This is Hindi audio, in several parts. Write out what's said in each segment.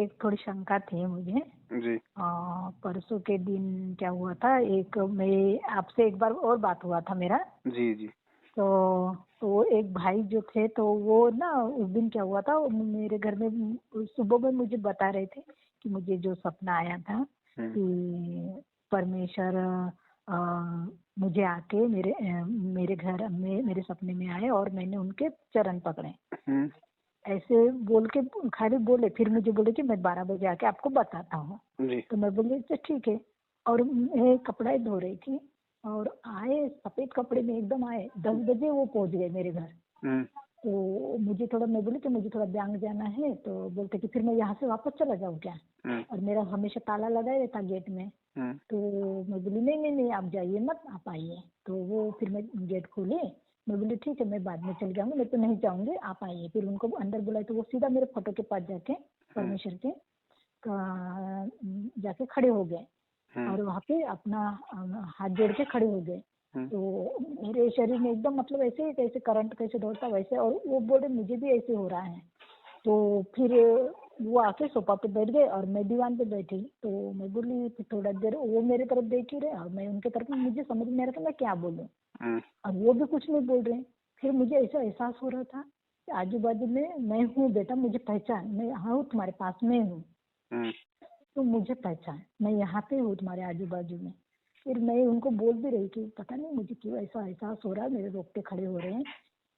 एक थोड़ी शंका थी मुझे। जी परसों के दिन क्या हुआ था, एक मैं आपसे एक बार और बात हुआ था मेरा। जी जी तो एक भाई जो थे तो वो ना उस दिन क्या हुआ था, वो मेरे घर में सुबह में मुझे बता रहे थे कि मुझे जो सपना आया था कि परमेश्वर मुझे आके मेरे घर में मेरे सपने में आए और मैंने उनके चरण पकड़े। ऐसे बोल के खाली बोले, फिर मुझे बोले कि मैं 12 बजे आके आपको बताता हूँ। जी तो मैं बोली अच्छा ठीक है। और मैं कपड़ा धो रही थी और आए सफेद कपड़े में एकदम आए, 10 बजे वो पहुंच गए मेरे घर। तो मुझे थोड़ा, मैं बोली कि मुझे थोड़ा बैंक जाना है, तो बोलते कि फिर मैं यहाँ से वापस चला जाऊँ क्या। और मेरा हमेशा ताला लगा ही रहता गेट में। तो मैं बोली नहीं नहीं नहीं, आप जाइए मत, आप आइए। तो वो फिर मैं गेट खोली, मैं बोली ठीक है मैं बाद में चल जाऊंगी, मैं तो नहीं जाऊंगी, आप आइए। फिर उनको अंदर बुलाए तो वो सीधा मेरे फोटो के पास जाके परमेश्वर के जाके खड़े हो गए और वहाँ पे अपना हाथ जोड़ के खड़े हो गए। तो मेरे शरीर में एकदम मतलब ऐसे कैसे करंट कैसे दौड़ता वैसे, और वो बोले मुझे भी ऐसे हो रहा है। तो फिर वो आके सोफा पे बैठ गए और मैं दीवान पे बैठी। तो मैं बोली, फिर थोड़ा देर वो मेरे तरफ देख ही रहे और मैं उनके तरफ, मुझे समझ में आ रहा था मैं क्या बोलूं और वो भी कुछ नहीं बोल रहे। फिर मुझे ऐसा एहसास हो रहा था कि आजू बाजू में मैं हूँ बेटा, मुझे पहचान, मैं यहाँ हूँ तुम्हारे पास में हूँ, तो मुझे पहचान, मैं यहाँ पे हूँ तुम्हारे आजू बाजू में। फिर मैं उनको बोल भी रही कि पता नहीं मुझे क्यों ऐसा एहसास हो रहा है, मेरे रोकते खड़े हो रहे हैं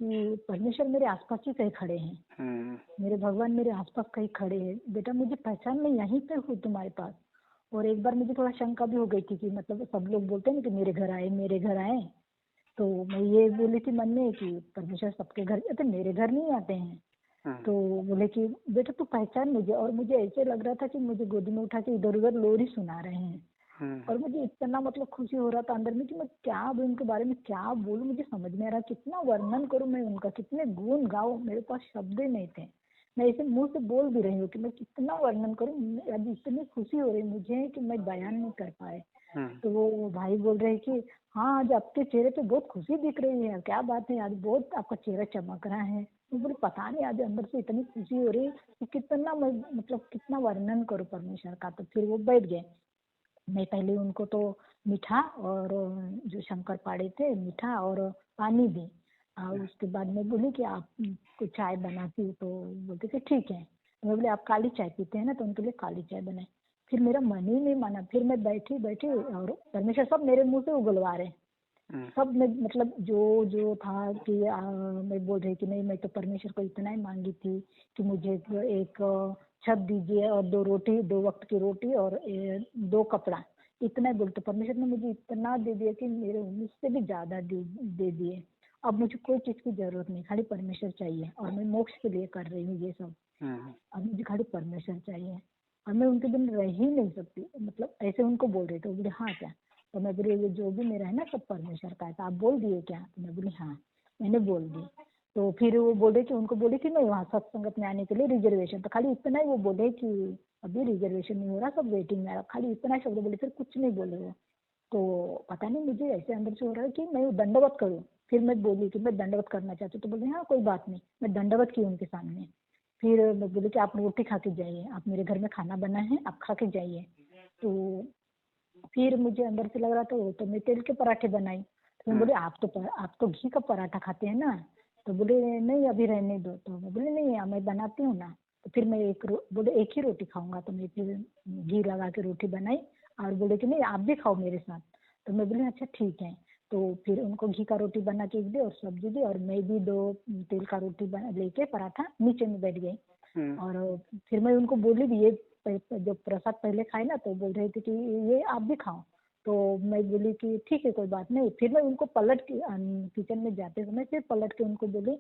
कि परमेश्वर मेरे आसपास ही कहीं खड़े हैं, मेरे भगवान मेरे आसपास कहीं खड़े हैं, बेटा मुझे पहचान, मैं यहीं पे हूँ तुम्हारे पास। और एक बार मुझे थोड़ा शंका भी हो गई थी कि मतलब सब लोग बोलते हैं कि मेरे घर आए मेरे घर आए। तो मैं ये बोली थी मन में कि परमेश्वर सबके घर आते, मेरे घर नहीं आते हैं। तो बोले कि बेटा तू पहचान मुझे। और मुझे ऐसे लग रहा था कि मुझे गोदी में उठा के इधर उधर लोरी सुना रहे हैं। और मुझे इतना मतलब खुशी हो रहा था अंदर में कि मैं क्या अब उनके बारे में क्या बोलूं, मुझे समझ में आ रहा, कितना वर्णन करूं मैं उनका, कितने गुण गाऊं, मेरे पास शब्द ही नहीं थे। मैं ऐसे मुंह से बोल भी रही हूँ कि मैं कितना वर्णन करूं, आज इतनी खुशी हो रही मुझे कि मैं बयान नहीं कर पाए। तो वो भाई बोल रहे कि हाँ आज आपके चेहरे पे बहुत खुशी दिख रही है, क्या बात है, आज बहुत आपका चेहरा चमक रहा है। मैं बोली पता नहीं आज अंदर से इतनी खुशी हो रही कि कितना मैं मतलब कितना वर्णन करूं परमेश्वर का। तो फिर वो बैठ गए। मैं पहले उनको तो मीठा और जो शंकर पाड़े थे मीठा और पानी दी। और उसके बाद मैं बोली कि आप को चाय बनाती हूँ, तो बोलते थे ठीक है। मैं बोले आप काली चाय पीते हैं ना, तो उनके लिए काली चाय बनाई। फिर मेरा मन ही नहीं माना, फिर मैं बैठी बैठी और परमेश्वर सब मेरे मुंह से उगलवा रहे। सब में मतलब जो जो था कि मैं बोल रही कि नहीं मैं तो परमेश्वर को इतना ही मांगी थी कि मुझे एक छत दीजिए और 2 रोटी, 2 वक्त की रोटी और 2 कपड़ा, इतना ही बोलते। परमेश्वर ने मुझे इतना दे दिया कि मेरे मुझसे भी ज्यादा दे दिए। अब मुझे कोई चीज की जरूरत नहीं, खाली परमेश्वर चाहिए और मैं मोक्ष के लिए कर रही हूँ ये सब। अब मुझे खाली परमेश्वर चाहिए और मैं उनके बिन रह ही नहीं सकती, मतलब ऐसे उनको बोल रही थी। बोले हाँ क्या। तो मैं बोली ये जो भी मेरा है ना सब परमेश्वर का है, तो आप बोल दिए क्या। तो मैं बोली हाँ मैंने बोल दी। तो फिर वो बोले कि उनको बोले कि मैं वहाँ सत्संगत में आने के लिए रिजर्वेशन, तो खाली इतना ही वो बोले कि अभी रिजर्वेशन नहीं हो रहा, सब वेटिंग में, खाली इतना शब्द बोले, फिर कुछ नहीं बोले वो। तो पता नहीं मुझे ऐसे अंदर से हो रहा है कि मैं दंडवत करूँ। फिर मैं बोली कि मैं दंडवत करना चाहती हूँ, तो बोले हाँ कोई बात नहीं। मैं दंडवत की उनके सामने। फिर मैं बोली कि आप रोटी खा के जाइए, आप मेरे घर में खाना बना है आप खा के जाइए। तो फिर मुझे अंदर से लग रहा था वो तो मैं तेल के पराठे बनाई। तो मैं बोले आप तो घी का पराठा खाते हैं ना। तो बोले नहीं अभी रहने दो। तो मैं बोले नहीं मैं बनाती हूँ ना। तो फिर मैं बोले एक ही रोटी खाऊंगा। तो मैं फिर घी लगा के रोटी बनाई और बोले कि नहीं आप भी खाओ मेरे साथ। तो मैं बोली अच्छा ठीक है। तो फिर उनको घी का रोटी बना के दी और सब्जी दी और मैं भी 2 तेल का रोटी बना लेके पराठा नीचे में बैठ गई। और फिर मैं उनको बोली भी ये जो प्रसाद पहले खाए ना, तो बोल रहे थे कि ये आप भी खाओ। तो मैं बोली कि ठीक है कोई बात नहीं। फिर मैं उनको पलट के किचन में जाते समय फिर पलट के उनको बोली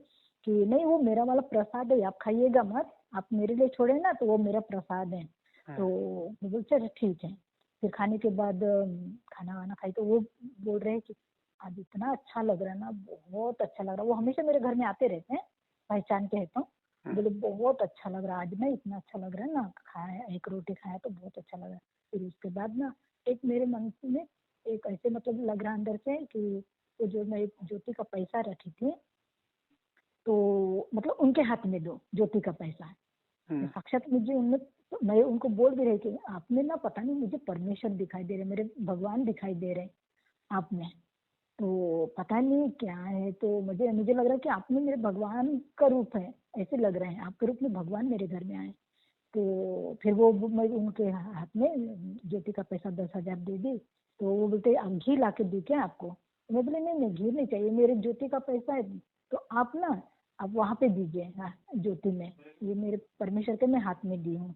कि नहीं वो मेरा वाला प्रसाद है, आप खाइएगा मत, आप मेरे लिए छोड़े ना तो वो मेरा प्रसाद है। तो मैं बोली चलो ठीक है। फिर खाने के बाद खाना वाना खाई तो वो बोल रहे हैं कि आज इतना अच्छा लग रहा है ना, बहुत अच्छा लग रहा है। वो हमेशा मेरे घर में आते रहते हैं, पहचान के है। तो बोले बहुत अच्छा लग रहा है आज ना, इतना अच्छा लग रहा है ना, खाया एक रोटी खाया तो बहुत अच्छा लग रहा है। फिर उसके बाद ना एक मेरे मन में एक ऐसे मतलब लग रहा अंदर से कि वो जो मैं ज्योति का पैसा रखी थी तो मतलब उनके हाथ में दो ज्योति का पैसा। साक्षात मुझे उनमें तो मैं उनको बोल भी रही थी, आपने ना पता नहीं मुझे परमेश्वर दिखाई दे रहे, मेरे भगवान दिखाई दे रहे आप में, तो पता नहीं क्या है, तो मुझे मुझे लग रहा है कि आप में मेरे भगवान का रूप है, ऐसे लग रहे हैं आपके रूप में भगवान मेरे घर में आए। तो फिर वो मैं उनके हाथ में ज्योति का पैसा 10,000 दे दी। तो वो बोलते अब घी ला के दूं क्या आपको? तो मैं बोले नहीं नहीं, घी नहीं चाहिए, मेरे ज्योति का पैसा है, तो आप ना आप वहाँ पे दीजिए, हाँ, ज्योति में, ये मेरे परमेश्वर के मैं हाथ में दी हूँ।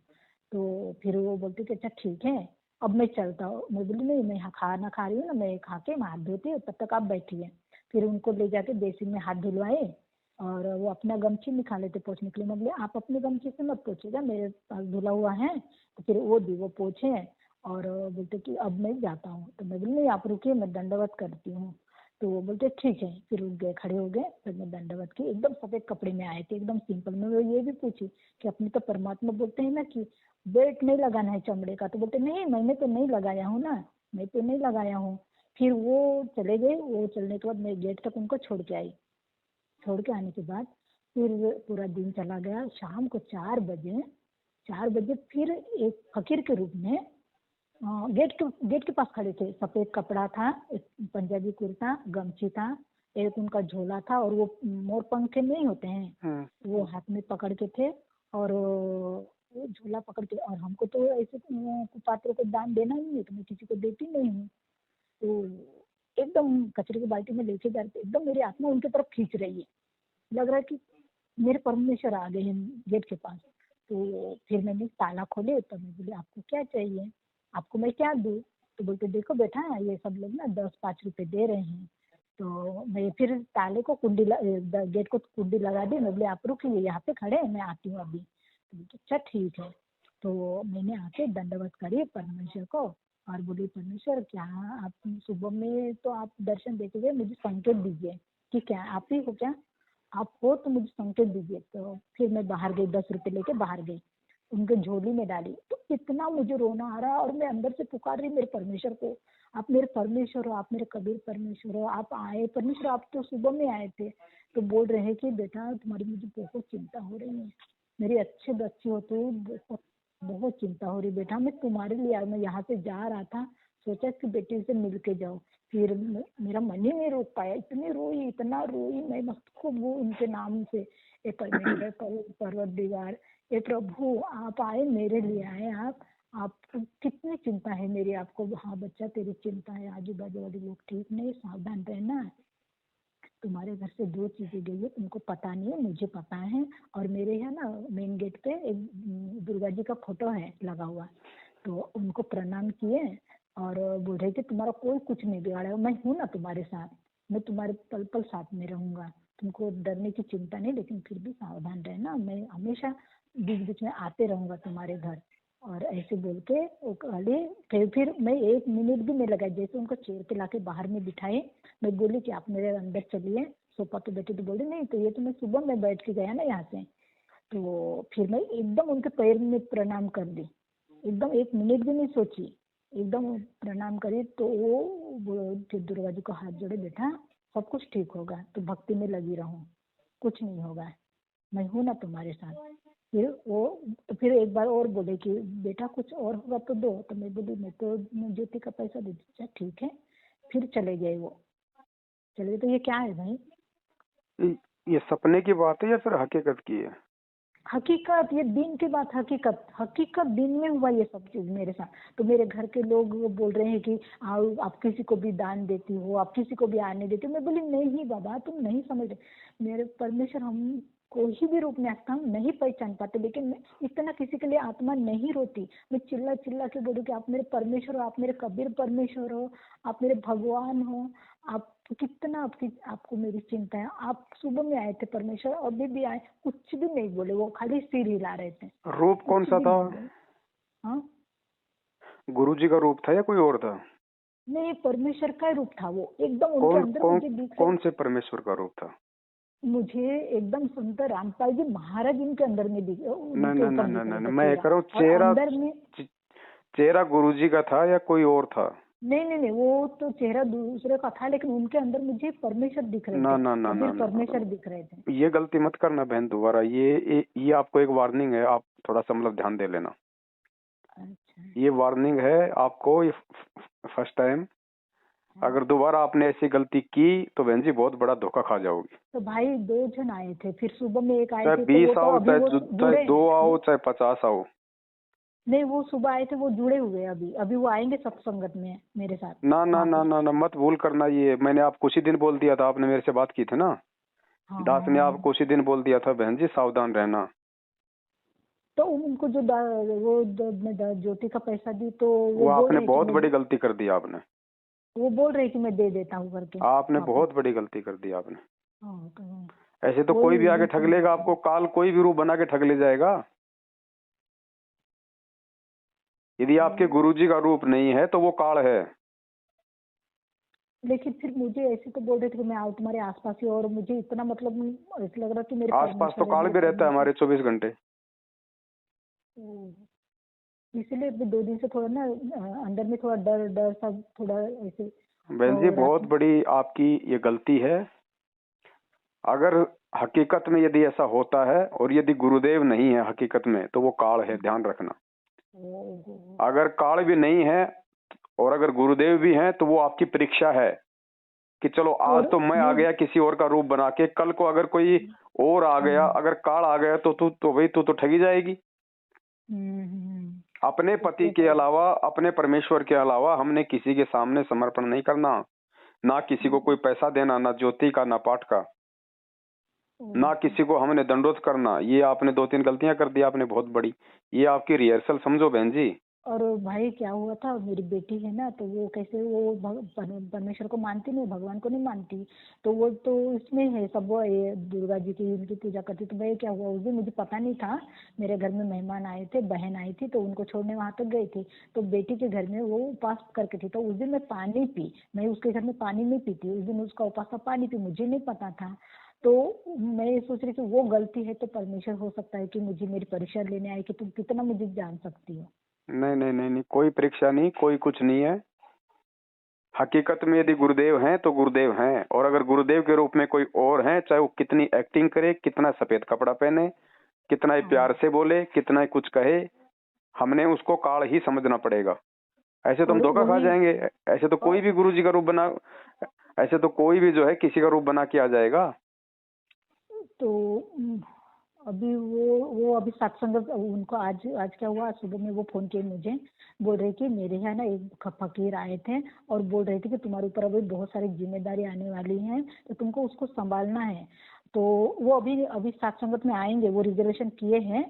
तो फिर वो बोलते कि अच्छा ठीक है, अब मैं चलता हूँ। मैं बोली नहीं, मैं खाना खा रही हूँ ना, मैं खा के मैं हाथ धोती हूँ, तब तक आप बैठिए। फिर उनको ले जाके बेसिन में हाथ धुलवाए, और वो अपना गमछी निकाले थे पोछने के लिए। मैं बोले आप अपने गमछी से मत पोछिएगा, मेरे पास धुला हुआ है। तो फिर वो पोछे, और बोलते कि अब मैं जाता हूँ। तो मैं बोली नहीं आप रुकिए, मैं दंडवत करती हूँ। तो वो बोलते ठीक है। फिर उठ गए, खड़े हो गए, फिर मैं दंडवत की। एकदम सफेद कपड़े में आए थे, एकदम सिंपल। मैं वो ये भी पूछी कि अपने तो परमात्मा बोलते हैं ना कि बेल्ट नहीं लगाना है चमड़े का। तो बोलते नहीं, मैंने तो नहीं लगाया हूँ ना, मैं तो नहीं लगाया हूँ। फिर वो चले गए। वो चलने के बाद मैं गेट तक उनको छोड़ के आई। छोड़ के आने के बाद फिर पूरा दिन चला गया। शाम को 4 बजे फिर एक फकीर के रूप में गेट के पास खड़े थे। सफेद कपड़ा था, एक पंजाबी कुर्ता, गमछी था, एक उनका झोला था, और वो मोर पंखे नहीं होते हैं, वो हाथ में पकड़ के थे। और वो झोला पकड़ के, और हमको तो ऐसे कुपात्रों को दान देना ही नहीं है, तो मैं किसी को देती नहीं हूँ। तो एकदम कचरे की बाल्टी में लेके जाते, एकदम मेरी आत्मा उनके तरफ खींच रही है। लग रहा है कि मेरे परमेश्वर आ गए हैं गेट के पास। तो फिर मैंने ताला खोले, तो मैं बोली आपको क्या चाहिए, आपको मैं क्या दूँ? तो बोलते देखो बेटा, ये सब लोग ना 10-5 रुपए दे रहे हैं। तो मैं फिर ताले को गेट को कुंडी लगा दी। मैं बोले आप रुकिए यहाँ पे खड़े हैं, मैं आती हूँ अभी। तो बोलते अच्छा ठीक है। तो मैंने आके दंडवत करी परमेश्वर को, और बोली परमेश्वर क्या आप सुबह में तो आप दर्शन देके गए, मुझे संकेत दीजिए कि क्या आप ही हो क्या, आप हो तो मुझे संकेत दीजिए। तो फिर मैं बाहर गई, 10 रुपए लेके बाहर गई, उनके झोली में डाली। तो इतना मुझे रोना आ रहा, और मैं अंदर से पुकार रही मेरे परमेश्वर को, आप मेरे परमेश्वर हो, आप मेरे कबीर परमेश्वर हो, आप आए परमेश्वर, आप तो सुबह में आए थे। तो बोल रहे हैं कि बेटा तुम्हारी मुझे बहुत चिंता हो रही है, मेरी अच्छे बच्चे हो तो बहुत बहुत चिंता हो रही बेटा, मैं तुम्हारे लिए मैं यहाँ से जा रहा था, सोचा कि बेटी से मिल के जाओ। फिर मेरा मन ही नहीं रोक पाया, इतनी रोई, इतना रोई मैं, मत खूब वो उनके नाम से, ए परमेश्वर परवरदिगार, ए प्रभु आप आए, मेरे लिए आए, आप कितनी चिंता है मेरी आपको। हाँ बच्चा तेरी चिंता है, आजू बाजू वाले लोग ठीक नहीं, सावधान रहना। तुम्हारे घर से 2 चीजें गई है, तुमको पता नहीं है, मुझे पता है। और मेरे यहाँ ना मेन गेट पे एक दुर्गा जी का फोटो है लगा हुआ। तो उनको प्रणाम किए, और बोल रहे कि तुम्हारा कोई कुछ नहीं बिगाड़ा, मैं हूँ ना तुम्हारे साथ, मैं तुम्हारे पल पल साथ में रहूंगा, तुमको डरने की चिंता नहीं, लेकिन फिर भी सावधान रहना, मैं हमेशा बीच बीच में आते रहूंगा तुम्हारे घर। और ऐसे बोल के वो खाली, फिर मैं 1 मिनट भी नहीं लगा, जैसे उनको चेयर पे लाके बाहर में बिठाए, मैं बोली कि आप मेरे अंदर चलिए सोफा पे बैठे। तो बोली नहीं, तो ये तो मैं सुबह में बैठ के गया ना यहाँ से। तो फिर मैं एकदम उनके पैर में प्रणाम कर दी, एकदम 1 मिनट भी नहीं सोची, एकदम प्रणाम करी। तो वो फिर दुर्गा जी को हाथ जोड़े, बेटा सब कुछ ठीक होगा, तो भक्ति में लगी रहूं, कुछ नहीं होगा, मैं हूँ ना तुम्हारे साथ। फिर वो, तो फिर एक बार और बोले कि बेटा कुछ और होगा तो दो। तो मैं बोली मैं तो ज्योति का पैसा दे दीजिए, ठीक है। फिर चले गए वो, चले गए। तो ये क्या है भाई? ये सपने की बात है या फिर हकीकत की है? हकीकत, ये दिन की बात, हकीकत हकीकत दिन में हुआ ये सब चीज मेरे साथ। तो मेरे घर के लोग वो बोल रहे हैं कि आओ आप किसी को भी दान देती हो, आप किसी को भी आने देती हो। मैं बोली नहीं बाबा, तुम नहीं समझ रहे, मेरे परमेश्वर हम कोई भी रूप में आता हम नहीं पहचान पाते, लेकिन मैं इतना किसी के लिए आत्मा नहीं रोती। मैं चिल्ला चिल्ला के बोलूँ कि आप मेरे परमेश्वर हो, आप मेरे कबीर परमेश्वर हो, आप मेरे भगवान हो, आप कितना आपको मेरी चिंता है। आप सुबह में आए थे परमेश्वर, अभी भी आए, कुछ भी नहीं बोले, वो खाली सिर हिला रहे थे, रूप कौन कुछ सा भी था? नहीं बोले। हाँ, गुरु जी का रूप था या कोई और था? नहीं परमेश्वर का रूप था वो, एकदम उनके कौन अंदर कौन मुझे दिख रहे। कौन से परमेश्वर का रूप था? मुझे एकदम संत रामपाल जी महाराज इनके अंदर में दिख, नहीं उनके नहीं ऊपर नहीं दिख रहा नहीं, था मैं ये चेहरा, कह रहा हूँ और अंदर में। चेहरा गुरु जी का था या कोई और था? नहीं नहीं नहीं, वो तो चेहरा दूसरे का था, लेकिन उनके अंदर मुझे परमेश्वर दिख रहे ना थे, ना ना ना कबीर ना परमेश्वर दिख रहे थे। ये गलती मत करना बहन दोबारा। ये आपको एक वार्निंग है, आप थोड़ा सा मतलब ध्यान दे लेना। अच्छा। ये वार्निंग है आपको, ये फर्स्ट टाइम। अगर दोबारा आपने ऐसी गलती की तो बहन जी बहुत बड़ा धोखा खा जाओगी। तो भाई 2 जन आए थे, फिर सुबह में एक आए चाहे थे, तो 20 वो तो आओ, अभी वो चाहे जुड़े 2 हैं। आओ, चाहे 50 आओ। नहीं, वो सुबह आए थे, वो जुड़े हुए अभी अभी वो आएंगे सत्संगत में मेरे साथ ना ना वहाँ ना पे। ना ना, मत भूल करना। ये मैंने आपको उसी दिन बोल दिया था, आपने मेरे से बात की थी ना। हाँ दास हाँ ने हाँ। आपको उसी दिन बोल दिया था बहन जी सावधान रहना। तो उनको जो मैं ज्योति का पैसा दी, तो वो वो बोल आपने रहे कि बहुत मैं, बड़ी गलती कर दी आपने। वो बोल रहे कि मैं दे देता हूँ करके आपने वापस। बहुत बड़ी गलती कर दी आपने। हाँ, तो ऐसे तो वही कोई भी उस आके दिन ठग फोन लेगा किया। आपको, काल कोई भी रूप बना के ठग ले जाएगा। यदि आपके तो गुरुजी का रूप नहीं है तो वो काल है। लेकिन फिर मुझे ऐसे तो बोल रहे थे कि मैं आऊँ तुम्हारे आसपास ही, और मुझे इतना मतलब ऐसा लग रहा कि मेरे आसपास तो परमेश्वर है, काल मेरे भी रहता है परमेश्वर। हमारे 24 घंटे। तो इसलिए अभी 2 दिन से थोड़ा ना अंदर में थोड़ा डर डर सा थोड़ा ऐसे। बहन जी और रात बहुत में बड़ी आपकी ये गलती है। अगर हकीकत में यदि ऐसा होता है और यदि गुरुदेव नहीं है हकीकत में तो वो काल है, ध्यान रखना। वो- अगर काल भी नहीं है और अगर गुरुदेव भी हैं तो वो आपकी परीक्षा है कि चलो आज और तो मैं आ ये गया किसी और का रूप बना के, कल को अगर कोई और आ गया, अगर काल आ गया तो तू तो भाई तू तो ठगी जाएगी। अपने पति के अलावा, अपने परमेश्वर के अलावा हमने किसी के सामने समर्पण नहीं करना। ना किसी को कोई पैसा देना, ना ज्योति का, ना पाठ का, ना किसी को हमने दंडोत करना। ये आपने 2-3 गलतियां कर दी आपने बहुत बड़ी। ये आपकी रिहर्सल समझो बहन जी। और भाई क्या हुआ था, मेरी बेटी है ना, तो वो कैसे वो परमेश्वर को मानती नहीं, भगवान को नहीं मानती। तो वो तो इसमें है सब, वो ये दुर्गा जी की इनकी पूजा करती। तो भाई क्या हुआ उस दिन, मुझे पता नहीं था, मेरे घर में मेहमान आए थे, बहन आई थी, तो उनको छोड़ने वहां तक गई थी। तो बेटी के घर में वो उपास करके थी, तो उस दिन मैं पानी पी, मैं उसके घर में पानी नहीं पीती, उस दिन उसका उपास था, पानी पी, मुझे नहीं पता था। तो मैं ये सोच रही थी वो गलती है तो परमेश्वर हो सकता है कि मुझे मेरी परीक्षा लेने आए कि तुम कितना मुझे जान सकती हो। नहीं नहीं नहीं नहीं, कोई परीक्षा नहीं, कोई कुछ नहीं है। हकीकत में यदि गुरुदेव हैं तो गुरुदेव हैं, और अगर गुरुदेव के रूप में कोई और है, चाहे वो कितनी एक्टिंग करे, कितना सफेद कपड़ा पहने, कितना ही प्यार से बोले, कितना ही कुछ कहे, हमने उसको काल ही समझना पड़ेगा। ऐसे तो हम और धोखा खा वही जाएंगे। ऐसे तो कोई भी गुरुजी का रूप बना, ऐसे तो कोई भी जो है किसी का रूप बना के आ जाएगा। तो अभी वो अभी सत्संग उनको आज आज क्या हुआ, आज सुबह में वो फोन किए मुझे, बोल रहे कि मेरे यहाँ ना एक फकीर आए थे और बोल रहे थे कि तुम्हारे ऊपर अभी बहुत सारी जिम्मेदारी आने वाली है, तो तुमको उसको संभालना है। तो वो अभी अभी सत्संगत में आएंगे, वो रिजर्वेशन किए हैं,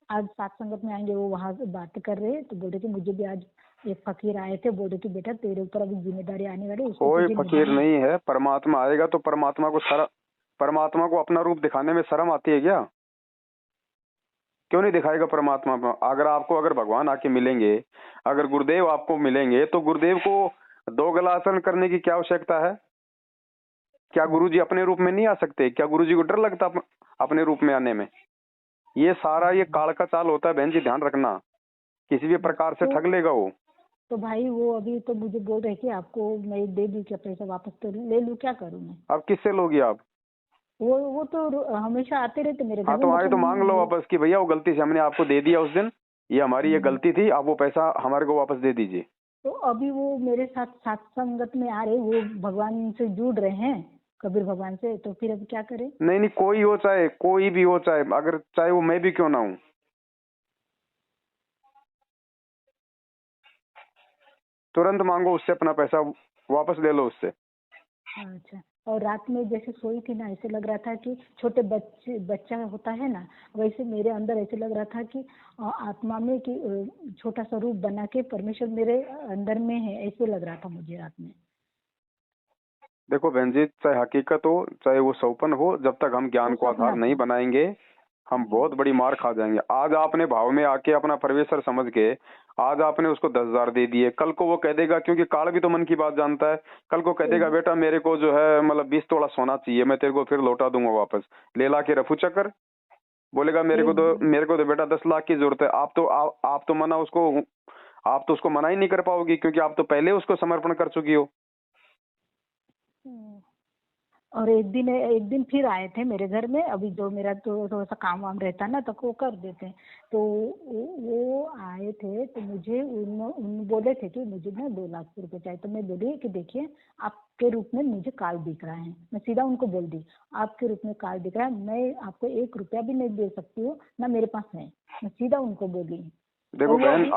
आज सत्संगत में आएंगे, वो वहां से बात कर रहे हैं। तो बोल रहे कि मुझे भी आज एक फकीर आए थे, बोल रहे कि बेटा तेरे ऊपर अभी जिम्मेदारी आने वाली है, उसको कोई तुझे फकीर निभाना है। नहीं है, परमात्मा आएगा तो परमात्मा को अपना रूप दिखाने में शर्म आती है क्या? क्यों नहीं दिखाएगा परमात्मा? अगर भगवान आके मिलेंगे, अगर गुरुदेव आपको मिलेंगे तो गुरुदेव को 2 गला आसन करने की क्या आवश्यकता है? क्या गुरुजी अपने रूप में नहीं आ सकते? क्या गुरुजी को डर लगता अपने रूप में आने में? ये सारा ये काल का चाल होता है बहन जी, ध्यान रखना। किसी भी प्रकार से तो ठग लेगा वो। तो भाई वो अभी तो मुझे बोल रहे कि आपको मैं दे दूं क्या पैसा वापस, तो ले लूं, क्या करूं मैं। अब किससे लोगी आप? वो तो हमेशा आते रहते मेरे घर हाँ में, तो आए तो मांग लो मतलब वापस कि भैया वो गलती से हमने आपको दे दिया उस दिन, ये हमारी ये हम्म, गलती थी, आप वो पैसा हमारे को वापस दे दीजिए। तो अभी वो मेरे साथ सत्संगत में आ रहे, वो भगवान से जुड़ रहे हैं, कबीर भगवान से, तो फिर अब क्या करें। नहीं नहीं, कोई हो, चाहे कोई भी हो, चाहे वो मैं भी क्यों ना हूँ, तुरंत मांगो उससे अपना पैसा वापस ले लो उससे। अच्छा। और रात में जैसे सोई थी ना, ऐसे लग रहा था कि छोटे बच्चा होता है ना, वैसे मेरे अंदर ऐसे लग रहा था कि आत्मा में कि छोटा सा रूप बना के परमेश्वर मेरे अंदर में है, ऐसे लग रहा था मुझे रात में। देखो बहन जी, चाहे हकीकत हो चाहे वो सौपन हो, जब तक हम ज्ञान वो को आधार सपना नहीं था। बनाएंगे हम बहुत बड़ी मार खा जाएंगे। आज आपने भाव में आके अपना परमेश्वर समझ के आज आपने उसको 10,000 दे दिए, कल को वो कह देगा, क्योंकि काल भी तो मन की बात जानता है, कल को कह देगा बेटा मेरे को जो है मतलब 20 तोला सोना चाहिए, मैं तेरे को फिर लौटा दूंगा वापस, ले ला के रफू चक्कर। बोलेगा एक मेरे को तो बेटा 10 लाख की जरूरत है। आप तो मना उसको, आप तो उसको मना ही नहीं कर पाओगी, क्योंकि आप तो पहले उसको समर्पण कर चुकी हो। और एक दिन फिर आए थे मेरे घर में, अभी जो मेरा तो थोड़ा सा काम वाम रहता ना तो वो कर देते। तो वो आए आए थे तो मुझे उन बोले थे कि मुझे ना 2 लाख रुपए चाहिए। तो मैं बोली कि देखिए आपके रूप में मुझे कार्ड दिख रहा है, मैं सीधा उनको बोल दी आपके रूप में कार्ड दिख रहा है, मैं आपको 1 रुपया भी नहीं दे सकती हूँ ना मेरे पास है, मैं सीधा उनको बोली। देखो बहन,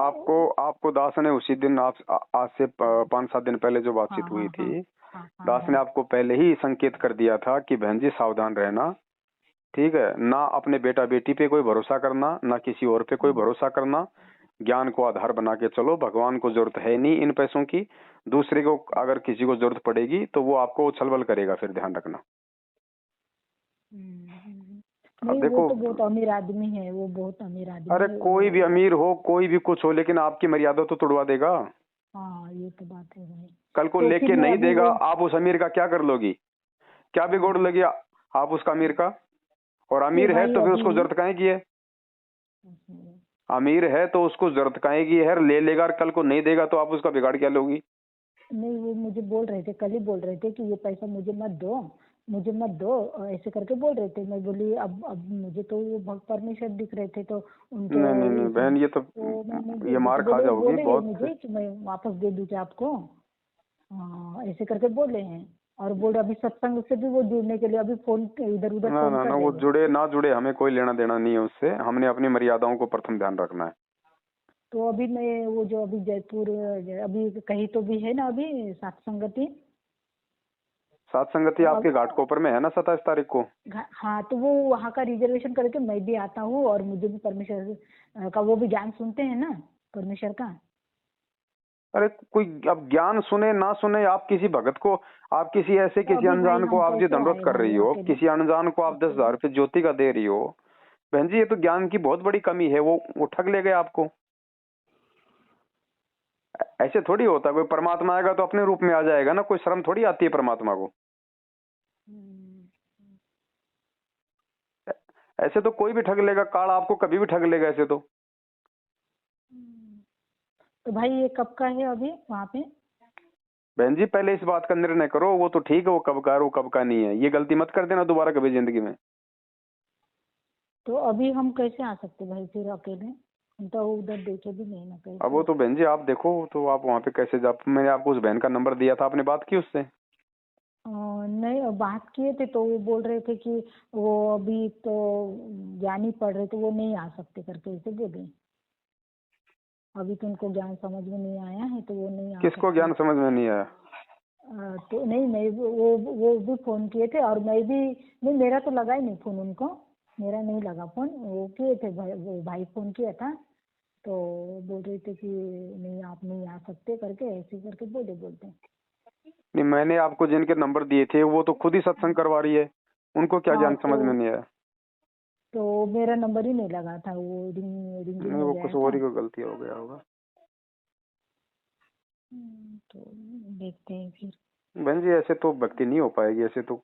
आपको दास ने उसी दिन आज से 5-7 दिन पहले जो बातचीत हुई थी, दास ने आपको पहले ही संकेत कर दिया था कि बहन जी सावधान रहना, ठीक है ना, अपने बेटा बेटी पे कोई भरोसा करना, ना किसी और पे कोई भरोसा करना, ज्ञान को आधार बना के चलो, भगवान को जरूरत है नहीं इन पैसों की, दूसरे को अगर किसी को जरूरत पड़ेगी तो वो आपको छलबल करेगा, फिर ध्यान रखना। नहीं, देखो वो तो बहुत अमीर आदमी है, वो बहुत अमीर आदमी अरे है, कोई भी अमीर हो, कोई भी कुछ हो, लेकिन आपकी मर्यादा तो तोड़वा देगा। हाँ ये तो बात है भाई। कल को तो लेके नहीं देगा, आप उस अमीर का क्या कर लोगी, क्या बिगोड़ लोगी आप उसका अमीर का? और अमीर है तो फिर उसको जरूरत काहे की है? अमीर है तो उसको जरूरत काहे की है? ले लेगा और कल को नहीं देगा तो आप उसका बिगाड़ क्या लोगी? नहीं, वो मुझे बोल रहे थे, कल ही बोल रहे थे कि ये पैसा मुझे मत दो, ऐसे करके बोल रहे थे। मैं बोली अब मुझे तो वो परमिशन दिख रहे थे तो उनके। नहीं बहन, ये तो ये मार खा जाओगी बहुत। मुझे कि मैं वापस दे दूँ क्या आपको, ऐसे करके बोले हैं। और बोले अभी सत्संग से भी वो जुड़ने के लिए अभी फोन इधर उधर ना वो जुड़े ना जुड़े, हमें कोई लेना देना नहीं है उससे, हमने अपनी मर्यादाओं को प्रथम ध्यान रखना है। तो अभी मैं वो जो अभी जयपुर अभी कहीं तो भी है ना अभी सात संगति आपके घाटकोपर में है ना 27 तारीख को? हाँ, तो वो वहाँ का रिजर्वेशन करके मैं भी आता हूँ और मुझे भी परमेश्वर का वो भी ज्ञान सुनते हैं ना, परमेश्वर का। अरे कोई अब ज्ञान सुने ना सुने, आप किसी भगत को, आप किसी ऐसे किसी अनजान को आप जो दंडवत कर रही हो, किसी अनजान को आप 10,000 रुपये ज्योति का दे रही हो, बहन जी ये तो ज्ञान की बहुत बड़ी कमी है। वो ठग ले गए आपको। ऐसे थोड़ी होता, कोई परमात्मा आएगा तो अपने रूप में आ जाएगा ना, कोई शर्म थोड़ी आती है परमात्मा को। ऐसे तो कोई भी ठग लेगा, काल आपको कभी भी ठग लेगा ऐसे तो। तो भाई ये कब का है अभी वहाँ पे? बहन जी पहले इस बात का निर्णय करो, वो तो ठीक है, वो कब का है वो कब का नहीं है, ये गलती मत कर देना दोबारा कभी जिंदगी में। तो अभी हम कैसे आ सकते भाई फिर अकेले, हम तो उधर देखे भी नहीं ना कैसे। अब वो तो बहन जी आप देखो, तो आप वहाँ पे कैसे जा, मैंने आपको उस बहन का नंबर दिया था, आपने बात की उससे? नहीं, बात किए थे तो वो बोल रहे थे कि वो अभी तो ज्ञान ही पढ़ रहे थे, वो नहीं आ सकते करके ऐसे बोले। अभी तो उनको ज्ञान समझ में नहीं आया है तो वो नहीं आ सकते। किसको ज्ञान समझ में नहीं आया? तो नहीं, मैं वो भी फोन किए थे और मैं भी नहीं, मेरा तो लगा ही नहीं फोन उनको, मेरा नहीं लगा फोन, वो किए थे वो भाई फोन किया था तो बोल रहे थे कि नहीं आप नहीं आ सकते करके ऐसे करके बोलते। नहीं, मैंने आपको जिनके नंबर दिए थे वो तो खुद ही सत्संग करवा रही है, उनको क्या ज्ञान समझ में नहीं आया? तो मेरा नंबर ही नहीं लगा था, वो रिंग नहीं, वो कुछ और ही को गलती हो गया होगा। तो देखते हैं फिर। बहन जी ऐसे तो भक्ति नहीं हो पाएगी, ऐसे तो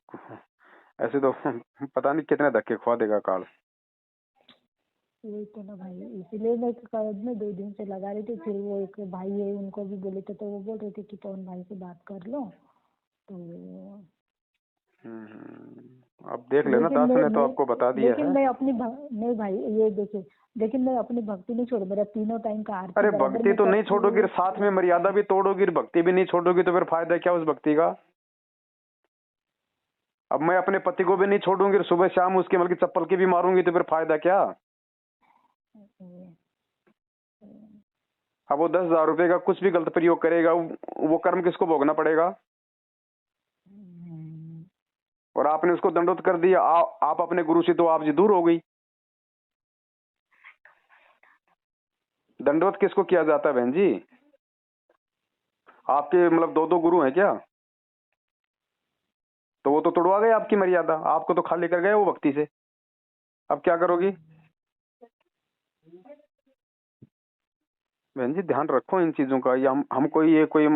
पता नहीं कितने धक्के खवा देगा काल। वही तो ना भाई, इसीलिए मैं कल में 2 दिन से लगा रही थी। फिर वो एक भाई है उनको भी बोले थे तो वो बोल रहे थे कि पवन भाई से बात कर लो तो। अब देख लेना, दास ने तो आपको बता दिया है। लेकिन मैं अपनी नहीं भाई ये देखिए, लेकिन मैं अपनी भक्ति नहीं छोड़, मेरा तीनों टाइम का आरती। अरे भक्ति तो नहीं छोड़ोगी, साथ में मर्यादा भी तोड़ोगी, भक्ति भी नहीं छोड़ोगी तो फिर फायदा क्या उस भक्ति का? अब मैं अपने पति को भी नहीं छोड़ूंगी, सुबह शाम उसके मतलब चप्पल की भी मारूंगी तो फिर फायदा क्या? अब वो 10,000 रुपए का कुछ भी गलत प्रयोग करेगा, वो कर्म किसको भोगना पड़ेगा? और आपने उसको दंडोत कर दिया, आप अपने गुरु से तो आप जी दूर हो गई। दंडवत किसको किया जाता है बहन जी? आपके मतलब 2 गुरु हैं क्या? तो वो तो तोड़वा गए आपकी मर्यादा, आपको तो खाली कर गए वो भक्ति से। अब क्या करोगी बहन जी? ध्यान रखो इन चीजों का। ये हम कोई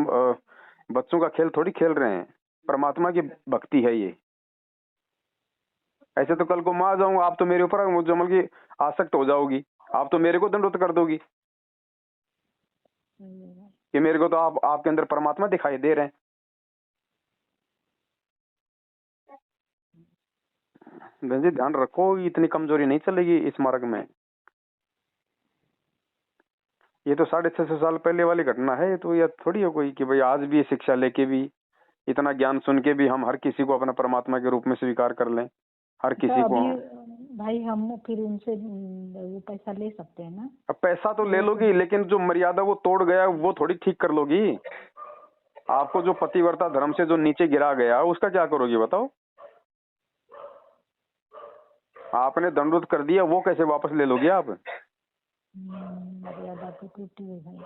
बच्चों का खेल थोड़ी खेल रहे हैं, परमात्मा की भक्ति है ये। ऐसे तो कल को मैं आ जाऊंगा, आप तो मेरे ऊपर जमल की आसक्त हो जाओगी, आप तो मेरे को दंडोत कर दोगी कि मेरे को तो आपके अंदर परमात्मा दिखाई दे रहे हैं। बहन जी ध्यान रखो, इतनी कमजोरी नहीं चलेगी इस मार्ग में। ये तो 650 साल पहले वाली घटना है। तो ये थोड़ी है कोई कि भाई आज भी शिक्षा लेके भी, इतना ज्ञान सुन के भी हम हर किसी को अपना परमात्मा के रूप में स्वीकार कर लें, हर किसी को। भाई हम फिर उनसे वो पैसा ले सकते हैं ना? अब पैसा तो ले लोगी, लेकिन जो मर्यादा वो तोड़ गया वो थोड़ी ठीक कर लोगी। आपको जो पतिव्रता धर्म से जो नीचे गिरा गया उसका क्या करोगी बताओ? आपने दंडोत कर दिया, वो कैसे वापस ले लोगे आप? मर्यादा तो टूटी है भाई।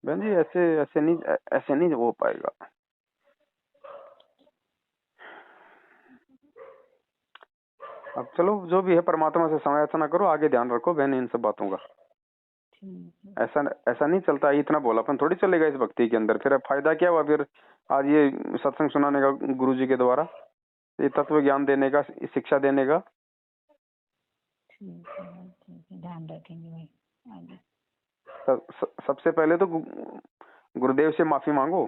बहन जी ऐसे नहीं हो पाएगा। अब चलो जो भी है परमात्मा से समय ऐसा ना करो, आगे ध्यान रखो बहन इन सब बातों का। ऐसा नहीं चलता, इतना बोलापन थोड़ी चलेगा इस भक्ति के अंदर। फिर फायदा क्या हुआ फिर आज ये सत्संग सुनाने का गुरु जी के द्वारा, ये तत्व ज्ञान देने का, शिक्षा देने का। ठीक है, ध्यान रखेंगे भाई आगे। सबसे पहले तो गुरुदेव से माफी मांगो।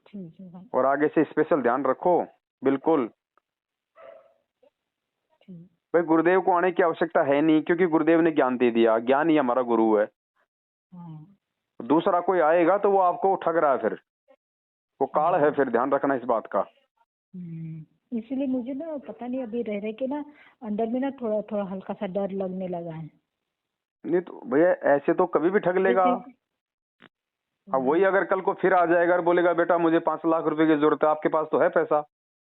ठीक है भाई। और आगे से स्पेशल ध्यान रखो। बिल्कुल भाई, गुरुदेव को आने की आवश्यकता है नहीं, क्योंकि गुरुदेव ने ज्ञान दे दिया, ज्ञान ही हमारा गुरु है। दूसरा कोई आएगा तो वो आपको ठग रहा है, फिर वो काल है, फिर ध्यान रखना इस बात का। इसीलिए मुझे ना पता नहीं अभी रह के ना अंदर में ना थोड़ा थोड़ा हल्का सा डर लगने लगा है। नहीं तो भैया ऐसे तो कभी भी ठग लेगा। अब वही अगर कल को फिर आ जाएगा और बोलेगा बेटा मुझे 5 लाख रुपए की जरूरत है, आपके पास तो है पैसा,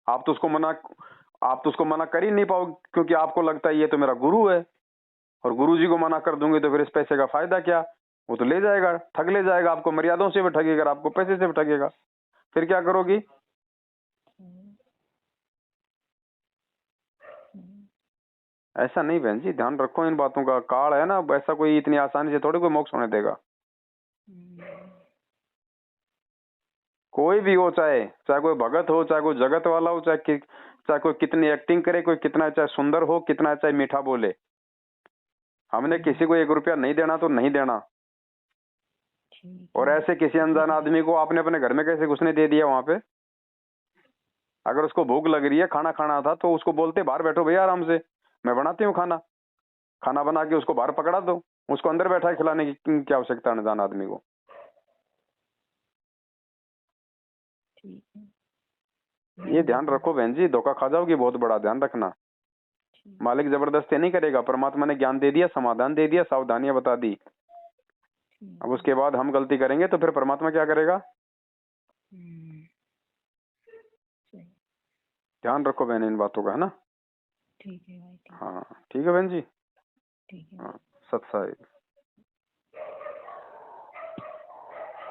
आप तो उसको मना कर ही नहीं पाओगे, क्योंकि आपको लगता है ये तो मेरा गुरु है, और गुरु जी को मना कर दूंगे तो फिर इस पैसे का फायदा क्या? वो तो ले जाएगा, ठग ले जाएगा, आपको मर्यादाओं से भी ठगेगा, आपको पैसे से भी ठगेगा। फिर क्या करोगी? ऐसा नहीं बहन जी, ध्यान रखो इन बातों का। काल है ना, ऐसा कोई इतनी आसानी से थोड़ी कोई मोक्ष होने देगा। कोई भी हो, चाहे कोई भगत हो, चाहे कोई जगत वाला हो, चाहे कोई कितनी एक्टिंग करे, कोई कितना चाहे सुंदर हो, कितना चाहे मीठा बोले, हमने किसी को 1 रुपया नहीं देना तो नहीं देना। और ऐसे किसी अनजान आदमी को आपने अपने घर में कैसे घुसने दे दिया? वहां पे अगर उसको भूख लग रही है, खाना खाना था, तो उसको बोलते बाहर बैठो भैया आराम से, मैं बनाती हूँ खाना बना के उसको बाहर पकड़ा दो, उसको अंदर बैठा खिलाने की क्या आवश्यकता अनजान आदमी को? ये ध्यान रखो बहन जी, धोखा खा जाओगी बहुत बड़ा, ध्यान रखना। मालिक जबरदस्ती नहीं करेगा, परमात्मा ने ज्ञान दे दिया, समाधान दे दिया, सावधानियां बता दी। अब उसके बाद हम गलती करेंगे तो फिर परमात्मा क्या करेगा? ध्यान रखो बहन इन बातों का, है ना? ठीक है भाई। हाँ ठीक है बहन जी। ठीक है। हाँ सत्साई।